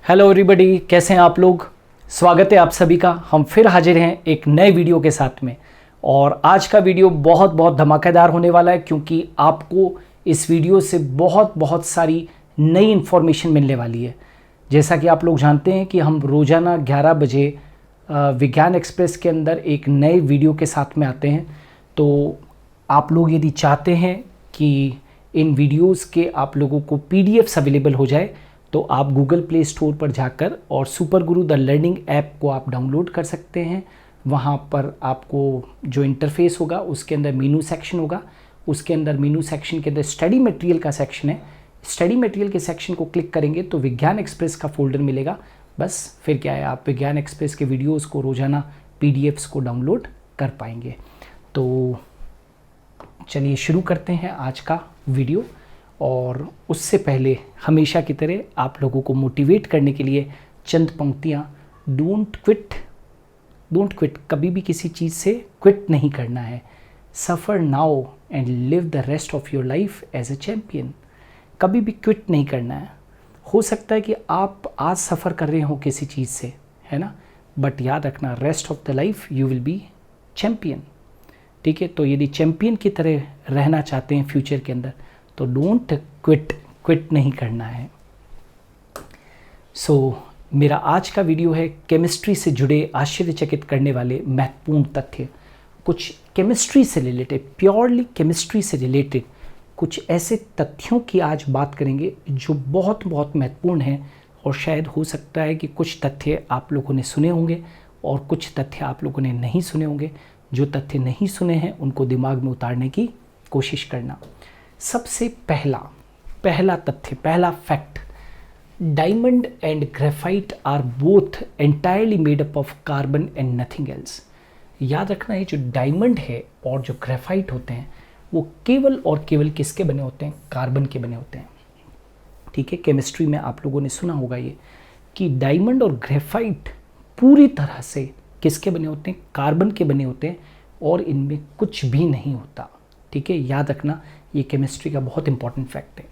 Hello everybody, कैसे हैं आप लोग। स्वागत है आप सभी का। हम फिर हाजिर हैं एक नए वीडियो के साथ में। और आज का वीडियो बहुत बहुत धमाकेदार होने वाला है, क्योंकि आपको इस वीडियो से बहुत बहुत सारी नई इन्फॉर्मेशन मिलने वाली है। जैसा कि आप लोग जानते हैं कि हम रोज़ाना 11 बजे विज्ञान एक्सप्रेस के अंदर एक नए वीडियो के साथ में आते हैं। तो आप लोग यदि चाहते हैं कि इन वीडियोस के आप लोगों को पीडीएफ्स अवेलेबल हो जाए, तो आप गूगल प्ले स्टोर पर जाकर और super Guru the learning app को आप डाउनलोड कर सकते हैं। वहाँ पर आपको जो इंटरफेस होगा उसके अंदर मेनू सेक्शन होगा। उसके अंदर मेनू सेक्शन के अंदर स्टडी मटेरियल का सेक्शन है। स्टडी मटेरियल के सेक्शन को क्लिक करेंगे तो विज्ञान एक्सप्रेस का फोल्डर मिलेगा। बस फिर क्या है, आप विज्ञान एक्सप्रेस के वीडियोज़ को रोज़ाना पीडीएफ्स को डाउनलोड कर पाएंगे। तो चलिए शुरू करते हैं आज का वीडियो। और उससे पहले हमेशा की तरह आप लोगों को मोटिवेट करने के लिए चंद पंक्तियाँ। डोंट क्विट, कभी भी किसी चीज़ से क्विट नहीं करना है। Suffer now and live the rest of your life as a champion. कभी भी क्विट नहीं करना है। हो सकता है कि आप आज सफ़र कर रहे हो किसी चीज़ से, है ना, बट याद रखना rest of the life you will be champion. ठीक है, तो यदि चैम्पियन की तरह रहना चाहते हैं फ्यूचर के अंदर, तो डोंट क्विट नहीं करना है। मेरा आज का वीडियो है केमिस्ट्री से जुड़े आश्चर्यचकित करने वाले महत्वपूर्ण तथ्य। कुछ केमिस्ट्री से रिलेटेड, प्योरली केमिस्ट्री से रिलेटेड कुछ ऐसे तथ्यों की आज बात करेंगे जो बहुत बहुत महत्वपूर्ण हैं। और शायद हो सकता है कि कुछ तथ्य आप लोगों ने सुने होंगे और कुछ तथ्य आप लोगों ने नहीं सुने होंगे। जो तथ्य नहीं सुने हैं उनको दिमाग में उतारने की कोशिश करना। सबसे पहला तथ्य, पहला fact, diamond and graphite are both entirely made up of carbon and nothing else. याद रखना है, जो डायमंड है और जो ग्रेफाइट होते हैं वो केवल और केवल किसके बने होते हैं? कार्बन के बने होते हैं। ठीक है, केमिस्ट्री में आप लोगों ने सुना होगा ये कि डायमंड और ग्रेफाइट पूरी तरह से किसके बने होते हैं? कार्बन के बने होते हैं, और इनमें कुछ भी नहीं होता। ठीक है, याद रखना, ये केमिस्ट्री का बहुत इंपॉर्टेंट फैक्ट है।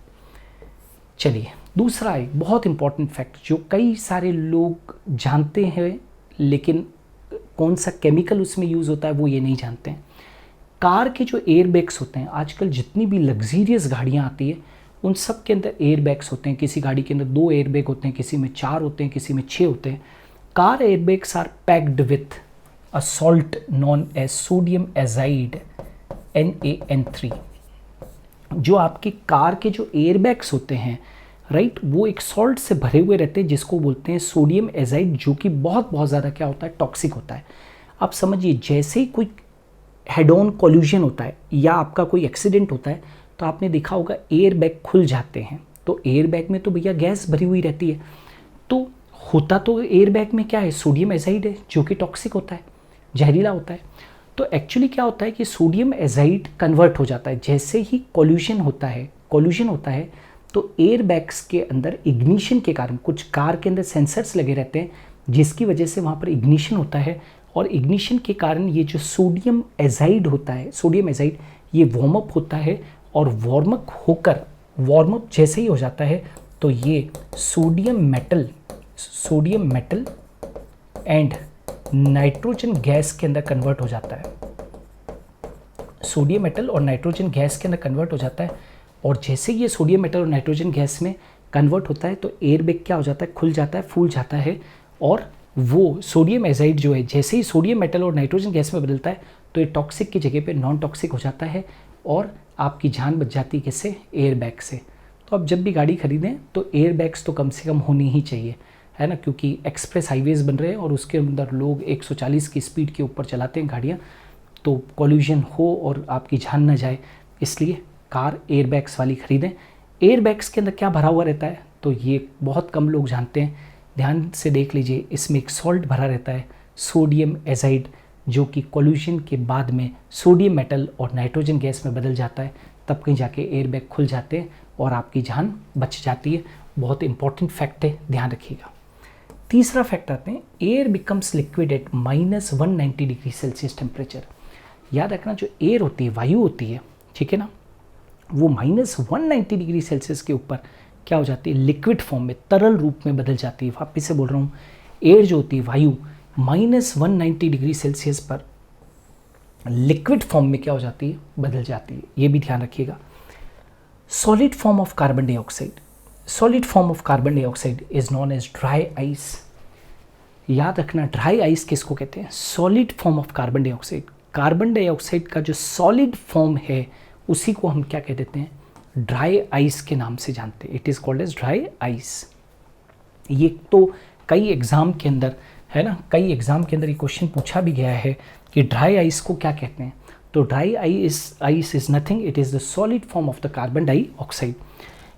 चलिए, दूसरा एक बहुत इंपॉर्टेंट फैक्ट जो कई सारे लोग जानते हैं, लेकिन कौन सा केमिकल उसमें यूज़ होता है वो ये नहीं जानते हैं। कार के जो एयर बैग्स होते हैं, आजकल जितनी भी लग्जीरियस गाड़ियाँ आती है उन सब के अंदर एयर बैग्स होते हैं। किसी गाड़ी के अंदर 2 एयर बैग होते हैं, किसी में 4 होते हैं, किसी में 6 होते हैं। Car air bags are packed with a salt known as sodium azide NaN3। जो आपके कार के जो एयरबैग्स होते हैं, राइट, वो एक सॉल्ट से भरे हुए रहते हैं जिसको बोलते हैं सोडियम एजाइड, जो कि बहुत बहुत ज़्यादा क्या होता है? टॉक्सिक होता है। आप समझिए, जैसे ही कोई हेड ऑन कोल्यूशन होता है या आपका कोई एक्सीडेंट होता है तो आपने देखा होगा एयरबैग खुल जाते हैं। तो एयरबैग में तो भैया गैस भरी हुई रहती है, तो होता तो एयरबैग में क्या है? सोडियम एजाइड है, जो कि टॉक्सिक होता है, जहरीला होता है। तो एक्चुअली क्या होता है कि सोडियम एजाइड कन्वर्ट हो जाता है जैसे ही कोल्यूशन होता है। तो एयर बैग्स के अंदर इग्निशन के कारण, कुछ कार के अंदर सेंसर्स लगे रहते हैं जिसकी वजह से वहाँ पर इग्निशन होता है, और इग्निशन के कारण ये जो सोडियम एजाइड होता है, सोडियम एजाइड, ये वार्म अप होता है, और वार्म अप जैसे ही हो जाता है तो ये sodium metal and nitrogen gas के अंदर कन्वर्ट हो जाता है। सोडियम मेटल और नाइट्रोजन गैस के अंदर कन्वर्ट हो जाता है, और जैसे ये सोडियम मेटल और नाइट्रोजन गैस में कन्वर्ट होता है तो एयरबैग क्या हो जाता है? खुल जाता है, फूल जाता है, और वो सोडियम एजाइड जो है जैसे ही सोडियम मेटल और नाइट्रोजन गैस में बदलता है तो ये टॉक्सिक की जगह पे नॉन टॉक्सिक हो जाता है, और आपकी जान बच जाती है किससे? एयरबैग से। तो अब जब भी गाड़ी खरीदें तो एयरबैग्स तो कम से कम होनी ही चाहिए, है ना, क्योंकि एक्सप्रेस हाईवेज़ बन रहे हैं और उसके अंदर लोग 140 की स्पीड के ऊपर चलाते हैं गाड़ियाँ, तो कोल्यूशन हो और आपकी जान ना जाए, इसलिए कार एयरबैग्स वाली खरीदें। एयरबैग्स के अंदर क्या भरा हुआ रहता है तो ये बहुत कम लोग जानते हैं। ध्यान से देख लीजिए, इसमें एक सॉल्ट भरा रहता है, सोडियम एजाइड, जो कि कोल्यूशन के बाद में सोडियम मेटल और नाइट्रोजन गैस में बदल जाता है, तब कहीं जाके एयरबैग खुल जाते हैं और आपकी जान बच जाती है। बहुत इंपॉर्टेंट फैक्ट है, ध्यान रखिएगा। तीसरा फैक्ट आते हैं, air becomes liquid at -190 degree Celsius temperature. याद रखना, जो एयर होती है, वायु होती है, ठीक है ना, वो -190 डिग्री सेल्सियस के ऊपर क्या हो जाती है, लिक्विड फॉर्म में, तरल रूप में बदल जाती है। वापस से बोल रहा हूँ, एयर जो होती है, वायु, -190 डिग्री सेल्सियस पर लिक्विड फॉर्म में क्या हो जाती है, बदल जाती है। ये भी ध्यान रखिएगा। Solid form of carbon dioxide, solid form of carbon dioxide is known as dry ice. याद रखना, ड्राई आइस किसको कहते हैं, solid form of carbon dioxide. Carbon dioxide का जो सॉलिड फॉर्म है उसी को हम क्या कह देते हैं, ड्राई आइस के नाम से जानते हैं। It is called as dry ice. ये तो कई एग्ज़ाम के अंदर है ना, कई एग्ज़ाम के अंदर ये क्वेश्चन पूछा भी गया है कि ड्राई आइस को क्या कहते हैं। तो dry ice is nothing, it is the solid form of the carbon dioxide.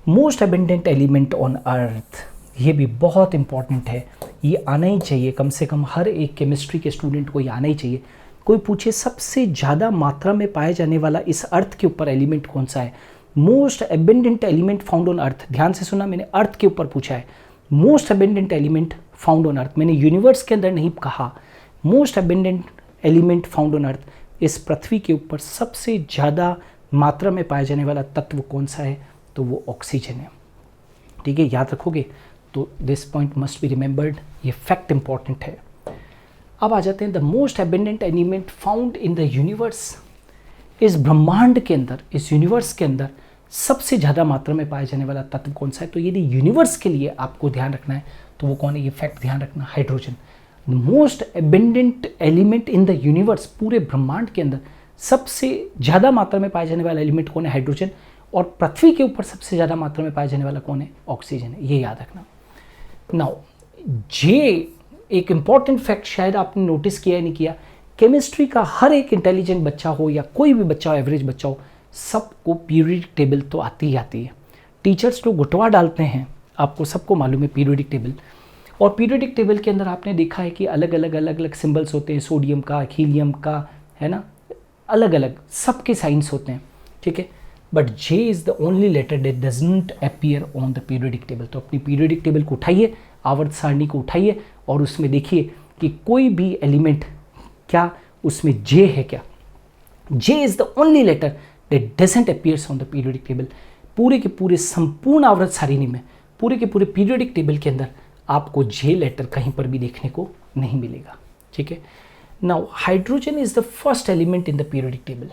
Most abundant element on earth, ये भी बहुत इंपॉर्टेंट है, ये आना ही चाहिए, कम से कम हर एक केमिस्ट्री के स्टूडेंट को ये आना ही चाहिए। कोई पूछे सबसे ज़्यादा मात्रा में पाया जाने वाला इस अर्थ के ऊपर एलिमेंट कौन सा है, most abundant element found on earth. ध्यान से सुना, मैंने अर्थ के ऊपर पूछा है, most abundant element found on earth. मैंने यूनिवर्स के अंदर नहीं कहा, most abundant element found on earth. इस पृथ्वी के ऊपर सबसे ज़्यादा मात्रा में पाया जाने वाला तत्व कौन सा है, तो वो ऑक्सीजन है। ठीक है, याद रखोगे। तो this point must be remembered, ये फैक्ट इंपॉर्टेंट है। अब आ जाते हैं, the most abundant element found in the universe. इस ब्रह्मांड के अंदर, इस यूनिवर्स के अंदर सबसे ज़्यादा मात्रा में पाया जाने वाला तत्व कौन सा है, तो यदि यूनिवर्स के लिए आपको ध्यान रखना है तो वो कौन है, ये फैक्ट ध्यान रखना, hydrogen. Most abundant element in the universe, पूरे ब्रह्मांड के अंदर सबसे ज़्यादा मात्रा में पाया जाने वाला एलिमेंट कौन है, हाइड्रोजन। और पृथ्वी के ऊपर सबसे ज़्यादा मात्रा में पाया जाने वाला कौन है, ऑक्सीजन है। ये याद रखना। नाउ जे एक इंपॉर्टेंट फैक्ट शायद आपने नोटिस किया नहीं किया, केमिस्ट्री का हर एक इंटेलिजेंट बच्चा हो या कोई भी बच्चा हो, एवरेज बच्चा हो, सबको पीरियडिक टेबल तो आती ही आती है। टीचर्स लोग घुटवा डालते हैं, आपको सबको मालूम है पीरियडिक टेबल। और पीरियडिक टेबल के अंदर आपने देखा है कि अलग अलग सिंबल्स होते हैं, सोडियम का, हीलियम का, है ना, अलग अलग सबके साइंस होते हैं। ठीक है, but J is the only letter that doesn't appear on the periodic table. तो अपनी पीरियडिक टेबल को उठाइए, आवर्त सारणी को उठाइए और उसमें देखिए कि कोई भी एलिमेंट क्या उसमें जे है क्या। J is the only letter that doesn't appears on the periodic table. पूरे के पूरे संपूर्ण आवर्त सारणी में, पूरे के पूरे पीरियडिक टेबल के अंदर आपको जे लेटर कहीं पर भी देखने को नहीं मिलेगा। ठीक है, now hydrogen is the first element in the periodic table.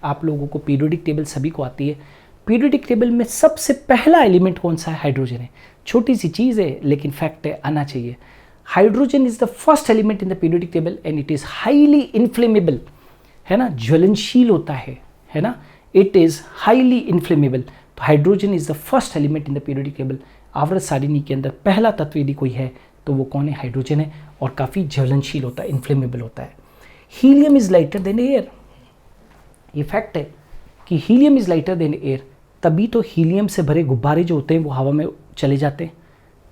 आप लोगों को पीरियडिक टेबल सभी को आती है। पीरियडिक टेबल में सबसे पहला एलिमेंट कौन सा है, हाइड्रोजन है। छोटी सी चीज़ है लेकिन फैक्ट है, आना चाहिए। Hydrogen is the first element in the periodic table and it is highly inflammable, है ना, ज्वलनशील होता है ना, इट इज़ हाईली इन्फ्लेमेबल। तो hydrogen is the first element in the periodic table. आवर्त सारिणी के अंदर पहला तत्व यदि कोई है तो वो कौन है, हाइड्रोजन है, और काफ़ी ज्वलनशील होता है, इन्फ्लेमेबल होता है। Helium is lighter than air. ये फैक्ट है कि helium is lighter than air, तभी तो हीलियम से भरे गुब्बारे जो होते हैं वो हवा में चले जाते हैं।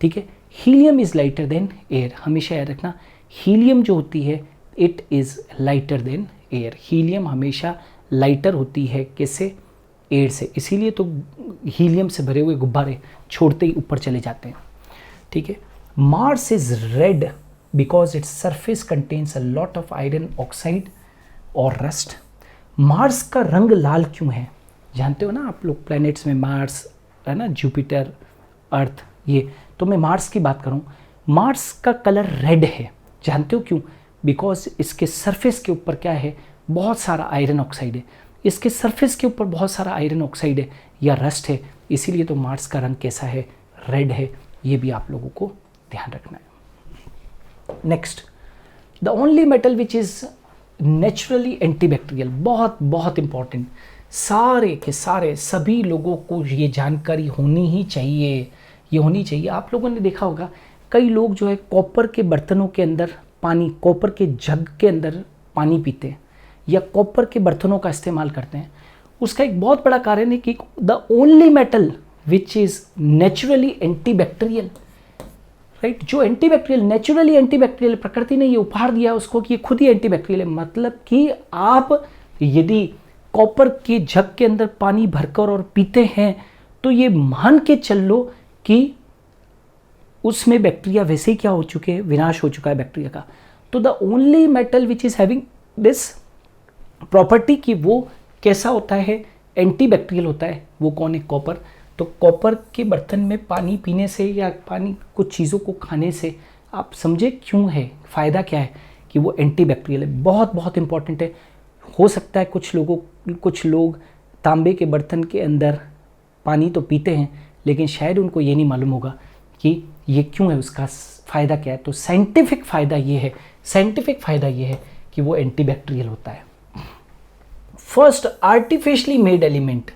ठीक है, helium is lighter than air, हमेशा याद रखना। हीलियम जो होती है it is lighter than air. Helium हमेशा लाइटर होती है किससे, एयर से, इसीलिए तो हीलियम से भरे हुए गुब्बारे छोड़ते ही ऊपर चले जाते हैं। ठीक है, Mars is red because its surface contains a lot of iron oxide और रस्ट। मार्स का रंग लाल क्यों है, जानते हो ना आप लोग, प्लैनेट्स में मार्स है ना, जुपिटर, अर्थ, ये तो मैं मार्स की बात करूं। मार्स का कलर रेड है, जानते हो क्यों, बिकॉज इसके सरफेस के ऊपर क्या है, बहुत सारा आयरन ऑक्साइड है। इसके सरफेस के ऊपर बहुत सारा आयरन ऑक्साइड है या रस्ट है, इसीलिए तो मार्स का रंग कैसा है, रेड है। ये भी आप लोगों को ध्यान रखना है। Next, the only metal which is naturally antibacterial, बहुत बहुत इंपॉर्टेंट, सारे के सारे सभी लोगों को ये जानकारी होनी ही चाहिए, ये होनी चाहिए। आप लोगों ने देखा होगा कई लोग जो है कॉपर के बर्तनों के अंदर पानी, कॉपर के जग के अंदर पानी पीते हैं या कॉपर के बर्तनों का इस्तेमाल करते हैं। उसका एक बहुत बड़ा कारण है कि the only metal which is naturally antibacterial, right, जो एंटीबैक्टीरियल, नेचुरली एंटीबैक्टीरियल, प्रकृति ने ये उपहार दिया उसको कि ये खुद ही एंटीबैक्टीरियल है। मतलब कि आप यदि कॉपर के जग के अंदर पानी भरकर और पीते हैं तो ये मान के चल लो कि उसमें बैक्टीरिया वैसे ही क्या हो चुके हैं, विनाश हो चुका है बैक्टीरिया का। तो the only metal which is having this property कि वो कैसा होता है, एंटीबैक्टीरियल होता है, वो कौन है, कॉपर। तो कॉपर के बर्तन में पानी पीने से या पानी कुछ चीज़ों को खाने से आप समझे क्यों है, फ़ायदा क्या है कि वो एंटीबैक्टीरियल है, बहुत बहुत इंपॉर्टेंट है। हो सकता है कुछ लोग तांबे के बर्तन के अंदर पानी तो पीते हैं लेकिन शायद उनको ये नहीं मालूम होगा कि ये क्यों है, उसका फ़ायदा क्या है। तो साइंटिफिक फ़ायदा ये है कि वो एंटीबैक्टीरियल होता है। फर्स्ट आर्टिफिशियली मेड एलिमेंट,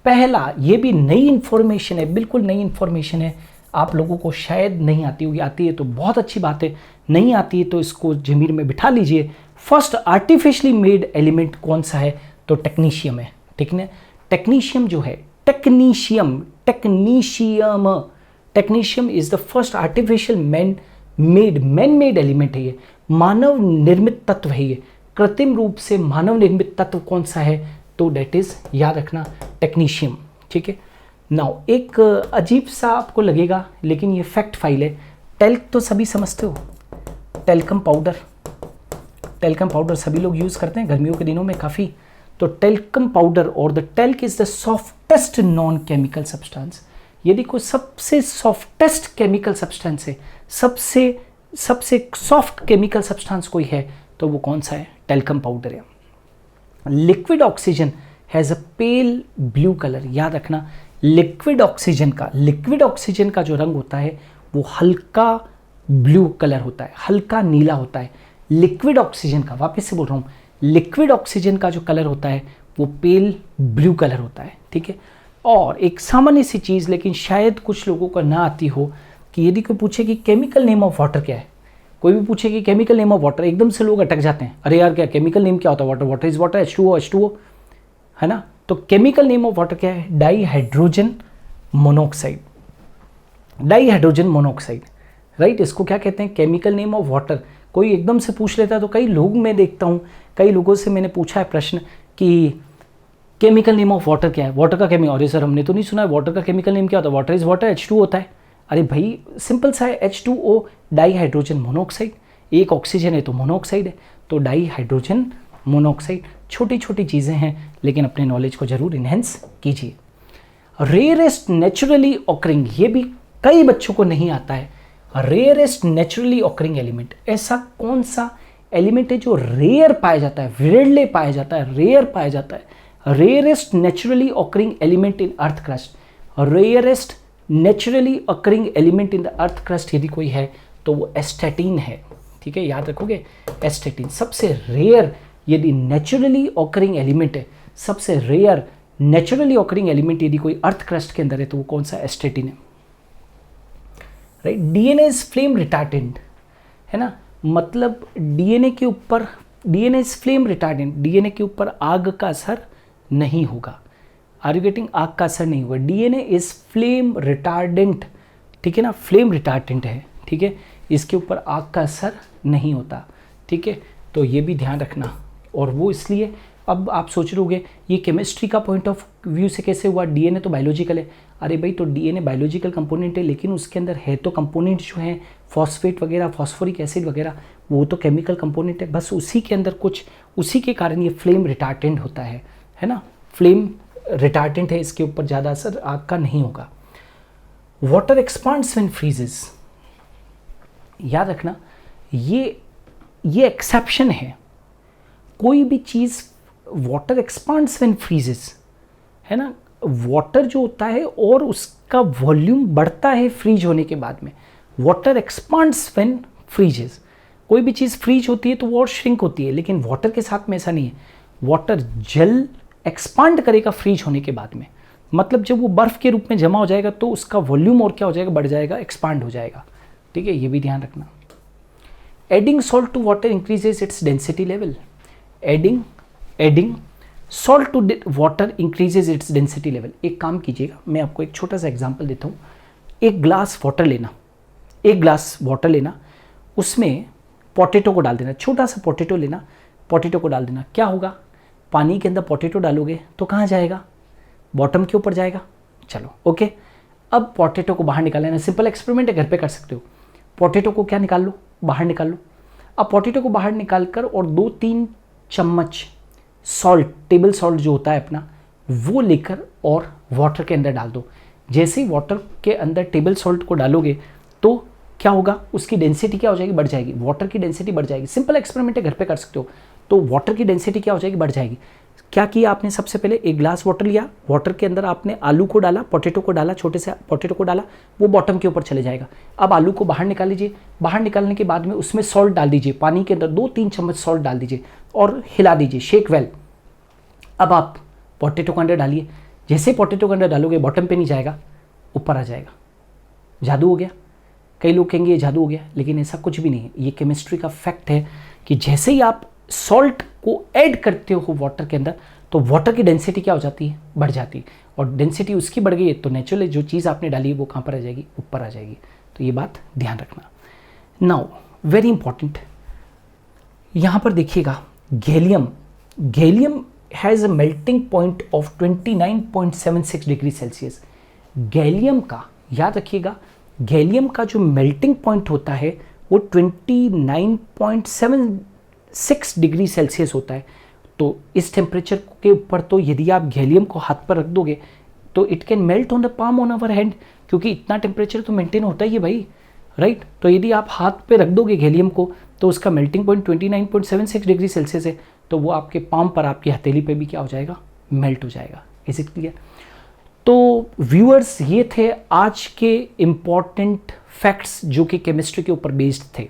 पहला, ये भी नई इन्फॉर्मेशन है, बिल्कुल नई इन्फॉर्मेशन है, आप लोगों को शायद नहीं आती होगी, आती है तो बहुत अच्छी बात है, नहीं आती है तो इसको ज़मीर में बिठा लीजिए। फर्स्ट आर्टिफिशियली मेड एलिमेंट कौन सा है, तो टेक्नीशियम है, ठीक है। टेक्नीशियम जो है, technetium is the first artificial man made element है, ये मानव निर्मित तत्व है, ये कृत्रिम रूप से मानव निर्मित तत्व कौन सा है, तो डेट इज, याद रखना, टेक्नीशियम, ठीक है। नाउ एक अजीब सा आपको लगेगा लेकिन ये फैक्ट फाइल है, टेल्क तो सभी समझते हो, टेल्कम पाउडर सभी लोग यूज़ करते हैं गर्मियों के दिनों में काफ़ी। तो टेल्कम पाउडर और the talc is the softest non chemical substance, यदि कोई सबसे सॉफ्टेस्ट केमिकल सब्सटेंस है, सबसे सॉफ्ट केमिकल सब्सटेंस कोई है तो वो कौन सा है, टेल्कम पाउडर है। Liquid oxygen has a pale blue colour, याद रखना, लिक्विड ऑक्सीजन का जो रंग होता है वो हल्का ब्लू कलर होता है, हल्का नीला होता है। लिक्विड ऑक्सीजन का, वापस से बोल रहा हूँ, लिक्विड ऑक्सीजन का जो कलर होता है वो पेल ब्लू कलर होता है, ठीक है। और एक सामान्य सी चीज़, लेकिन शायद कुछ लोगों को ना आती हो, कि यदि कोई पूछे कि केमिकल नेम ऑफ वाटर क्या है, कोई भी पूछे कि केमिकल नेम ऑफ वाटर, एकदम से लोग अटक जाते हैं, अरे यार क्या केमिकल नेम क्या होता है, वाटर इज वाटर, H2O, है ना। तो केमिकल नेम ऑफ वाटर क्या है, डाईहाइड्रोजन मोनोऑक्साइड, राइट। इसको क्या कहते हैं, केमिकल नेम ऑफ वाटर। कोई एकदम से पूछ लेता है तो कई लोग, मैं देखता हूँ कई लोगों से मैंने पूछा है प्रश्न कि केमिकल नेम ऑफ वाटर क्या है, वाटर का केमिकल, अरे सर हमने तो नहीं सुना है वाटर का केमिकल नेम क्या होता है, वाटर इज वाटर, H2O होता है। अरे भाई सिंपल सा है, H2O डाईहाइड्रोजन मोनोऑक्साइड, एक ऑक्सीजन है तो मोनोऑक्साइड है, तो डाईहाइड्रोजन मोनोऑक्साइड। छोटी छोटी चीज़ें हैं लेकिन अपने नॉलेज को जरूर इन्हेंस कीजिए। रेयरेस्ट नेचुरली ऑकरिंग, ये भी कई बच्चों को नहीं आता है, रेयरेस्ट नेचुरली ऑकरिंग एलिमेंट, ऐसा कौन सा एलिमेंट है जो रेयर पाया जाता है, विरले पाया जाता है, रेयर पाया जाता है। Rarest naturally occurring element in earth crust, rarest naturally occurring element in the earth crust यदि कोई है तो वो एस्टेटिन है, ठीक है, याद रखोगे, एस्टेटिन सबसे रेयर, यदि नेचुरली ऑकरिंग एलिमेंट है, सबसे रेयर नेचुरली ऑकरिंग एलिमेंट यदि कोई अर्थ क्रस्ट के अंदर है तो वो कौन सा, एस्टेटिन है, right. DNA is flame retardant, है ना, मतलब डीएनए के ऊपर, DNA is flame retardant, DNA के ऊपर आग का असर नहीं होगा, आर यू गेटिंग, आग का असर नहीं होगा। डीएनए इज फ्लेम रिटार्डेंट, ठीक है ना, फ्लेम रिटार्डेंट है, ठीक है, इसके ऊपर आग का असर नहीं होता, ठीक है, तो ये भी ध्यान रखना। और वो इसलिए, अब आप सोच रहे ये केमिस्ट्री का पॉइंट ऑफ व्यू से कैसे हुआ, डीएनए तो बायोलॉजिकल है, अरे भाई तो डीएनए बायोलॉजिकल कंपोनेंट है लेकिन उसके अंदर है तो कंपोनेंट जो हैं फॉस्फेट वगैरह, फॉस्फोरिक एसिड वगैरह, वो तो केमिकल कंपोनेंट है, बस उसी के अंदर कुछ, उसी के कारण ये फ्लेम रिटार्डेंट होता है ना, फ्लेम रिटार्डेंट है, इसके ऊपर ज़्यादा असर आग का नहीं होगा। वाटर एक्सपांड्स व्हेन फ्रीजेस, याद रखना ये एक्सेप्शन है, कोई भी चीज़ वाटर एक्सपांड्स व्हेन फ्रीजेस, है ना, वाटर जो होता है और उसका वॉल्यूम बढ़ता है फ्रीज होने के बाद में, वाटर एक्सपांड्स व्हेन फ्रीजेस, कोई भी चीज़ फ्रीज होती है तो वो और श्रिंक होती है, लेकिन वाटर के साथ में ऐसा नहीं है, वाटर जल एक्सपांड करेगा फ्रीज होने के बाद में, मतलब जब वो बर्फ़ के रूप में जमा हो जाएगा तो उसका वॉल्यूम और क्या हो जाएगा, बढ़ जाएगा, एक्सपांड हो जाएगा, ठीक है, ये भी ध्यान रखना। Adding salt to water increases its density level, adding salt to water increases its density level. एक काम कीजिएगा, मैं आपको एक छोटा सा एग्जांपल देता हूँ, एक ग्लास वाटर लेना, उसमें पोटैटो को डाल देना, छोटा सा पोटैटो लेना, पोटैटो को डाल देना, क्या होगा, पानी के अंदर पोटैटो डालोगे तो कहाँ जाएगा, बॉटम के ऊपर जाएगा, चलो ओके। अब पोटैटो को बाहर निकाल लेना, सिंपल एक्सपेरिमेंट है, घर पे कर सकते हो, पोटैटो को क्या निकाल लो, बाहर निकाल लो। अब पोटैटो को बाहर निकाल कर और 2-3 चम्मच सॉल्ट, टेबल सॉल्ट जो होता है अपना, वो लेकर और वाटर के अंदर डाल दो, जैसे ही वाटर के अंदर टेबल सॉल्ट को डालोगे तो क्या होगा, उसकी डेंसिटी क्या हो जाएगी, बढ़ जाएगी, वाटर की डेंसिटी बढ़ जाएगी। सिंपल एक्सपेरिमेंट है, घर पे कर सकते हो। तो वाटर की डेंसिटी क्या हो जाएगी, बढ़ जाएगी। क्या किया आपने, सबसे पहले एक ग्लास वाटर लिया, वाटर के अंदर आपने आलू को डाला, पोटैटो को डाला, छोटे से पोटैटो को डाला, वो बॉटम के ऊपर चले जाएगा। अब आलू को बाहर निकाल लीजिए, बाहर निकालने के बाद में उसमें सॉल्ट डाल दीजिए, पानी के अंदर 2-3 चम्मच सॉल्ट डाल दीजिए और हिला दीजिए, शेक वेल। अब आप पोटैटो के अंदर डालिए, जैसे पोटैटो के अंदर डालोगे बॉटम पे नहीं जाएगा, ऊपर आ जाएगा। जादू हो गया। कई लोग कहेंगे ये जादू हो गया, लेकिन ऐसा कुछ भी नहीं है। ये केमिस्ट्री का फैक्ट है कि जैसे ही आप सॉल्ट को ऐड करते हो वाटर के अंदर तो वाटर की डेंसिटी क्या हो जाती है, बढ़ जाती है। और डेंसिटी उसकी बढ़ गई है तो नेचुरली जो चीज़ आपने डाली है वो कहाँ पर आ जाएगी, ऊपर आ जाएगी। तो ये बात ध्यान रखना। नाउ वेरी इंपॉर्टेंट, यहाँ पर देखिएगा gallium, gallium has a melting point of 29.76 degree Celsius. Gallium का याद रखिएगा, गैलियम का जो मेल्टिंग पॉइंट होता है वो 29.76 डिग्री सेल्सियस होता है। तो इस टेम्परेचर के ऊपर तो यदि आप गैलियम को हाथ पर रख दोगे तो it can melt on the palm on our hand, क्योंकि इतना टेम्परेचर तो मेंटेन होता ही है भाई, राइट। तो यदि आप हाथ पे रख दोगे गैलियम को तो उसका मेल्टिंग पॉइंट 29.76 डिग्री सेल्सियस है, तो वो आपके पाम पर, आपकी हथेली पे भी क्या हो जाएगा, मेल्ट हो जाएगा। Is it clear? तो व्यूअर्स, ये थे आज के इम्पॉर्टेंट फैक्ट्स जो कि केमिस्ट्री के ऊपर बेस्ड थे।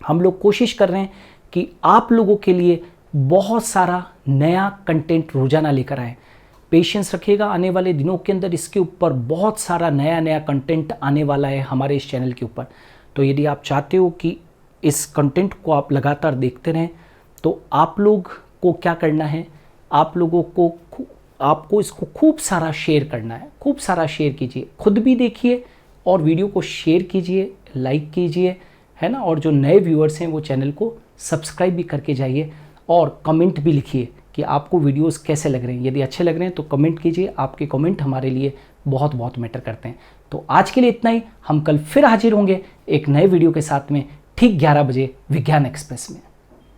हम लोग कोशिश कर रहे हैं कि आप लोगों के लिए बहुत सारा नया कंटेंट रोजाना लेकर आए। पेशेंस रखिएगा, आने वाले दिनों के अंदर इसके ऊपर बहुत सारा नया कंटेंट आने वाला है हमारे इस चैनल के ऊपर। तो यदि आप चाहते हो कि इस कंटेंट को आप लगातार देखते रहें तो आप लोग को क्या करना है, आपको इसको खूब सारा शेयर करना है। खूब सारा शेयर कीजिए, खुद भी देखिए और वीडियो को शेयर कीजिए, लाइक कीजिए, है ना। और जो नए व्यूअर्स हैं वो चैनल को सब्सक्राइब भी करके जाइए और कमेंट भी लिखिए कि आपको वीडियोस कैसे लग रहे हैं। यदि अच्छे लग रहे हैं तो कमेंट कीजिए, आपके कमेंट हमारे लिए बहुत बहुत मैटर करते हैं। तो आज के लिए इतना ही, हम कल फिर हाजिर होंगे एक नए वीडियो के साथ में ठीक 11 बजे विज्ञान एक्सप्रेस में।